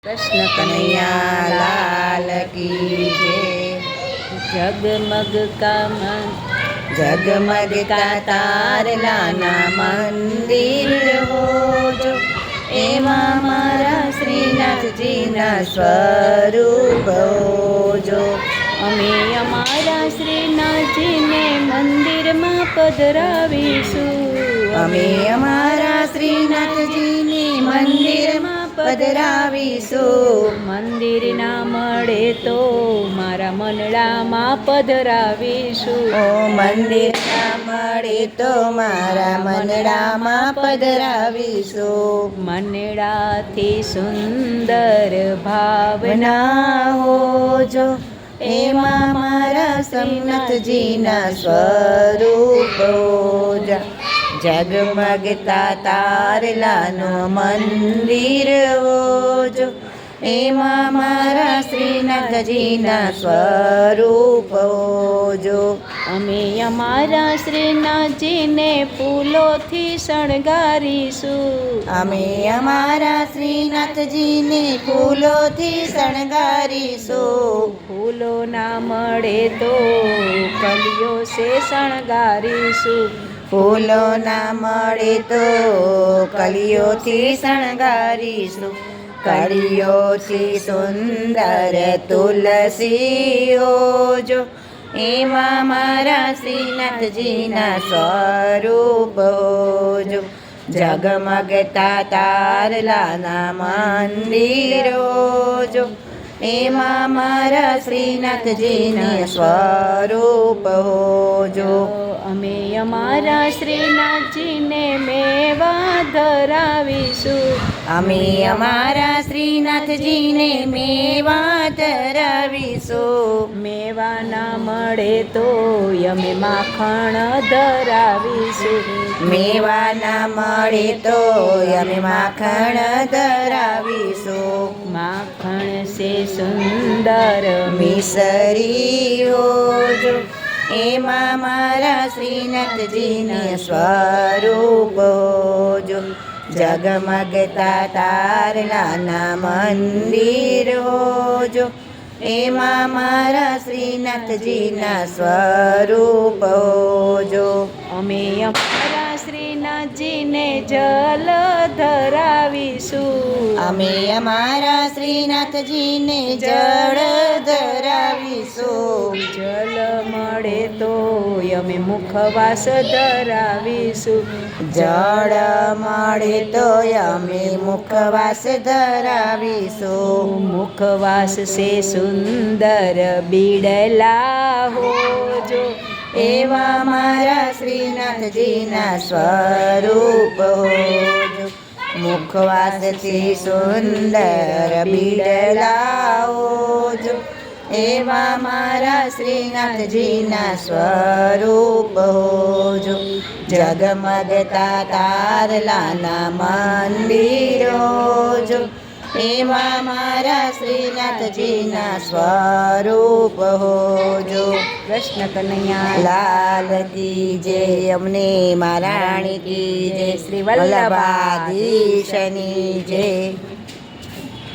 कृष्ण कन्हैया लाल की जय। जगमग का जगमग का तारलाना मंदिर हो जो, एवा मारा श्रीनाथजीना स्वरूप हो जो। અમે અમારા શ્રીનાથજીને મંદિરમાં પધરાવીશું, અમે અમારા શ્રીનાથજીને મંદિરમાં પધરાવીશું। મંદિર ના મળે તો મારા મનડામાં પધરાવીશું, ઓ મંદિર ના મળે તો મારા મનડામાં પધરાવીશું। મનડાથી સુંદર ભાવના હો જો, એમાં મારા શ્રીનાથજીના સ્વરૂપ હો જા। જગમગતા તારલાનો મંદિર હો જો, એમાં મારા શ્રીનાથજીના સ્વરૂપ હો જો। અમે અમારા શ્રીનાથજીને ફૂલોથી શણગારીશું, અમે અમારા શ્રીનાથજીને ફૂલોથી શણગારીશું। ફૂલો ના મળે તો કલિયો સે શણગારીશું, ફૂલો ના મળે તો કલિયોથી શણગારીશું। કળીઓથી સુંદર તુલસી હો જો, એમાં મારા શ્રીનાથજીના સ્વરૂપ હો જો। જગમગતા તારલાના મંદિર હો જો, એમાં મારા શ્રીનાથજીના સ્વરૂપ હો જો। અમે અમારા શ્રીનાથજીને મેવા ધરાવીશું, અમે અમારા શ્રીનાથજીને મેવા ધરાવીશું। મેવા ના મળે તો અમે માખણ ધરાવીશું, મેવા ના મળે તો અમે માખણ ધરાવીશું। માખણ સે સુંદર મિસરી હો જો, એમાં મારા શ્રીનાથજીના સ્વરૂપ હો જો। જગમગતા તારલાના મંદિર હો જો, એમાં મારા શ્રીનાથજીના સ્વરૂપ હો જો। અમે અમારા શ્રીનાથજીને જલ ધરાવીશું, અમે અમારા શ્રીનાથજીને જળ ધરાવીશું। જલ મળે તો અમે મુખવાસ ધરાવીશું, જળ મળે તો અમે મુખવાસ ધરાવીશું। મુખવાસ સે સુંદર બીડલા હો જો, એવા મારા શ્રીનાથજીના સ્વરૂપ હો જો। મુખવાસથી સુંદર બીડલા હો જો, એવા મારા શ્રીનાથજીના સ્વરૂપ હો જો। જગમગતા તારલાના મંદિર હો જો, એમાં મારા શ્રીનાથજીના સ્વરૂપ હો જો। કૃષ્ણ કન્હૈયા લાલ કી જય, અમને મહારાણી કી જય, શ્રી વલ્લભાધીશની જય।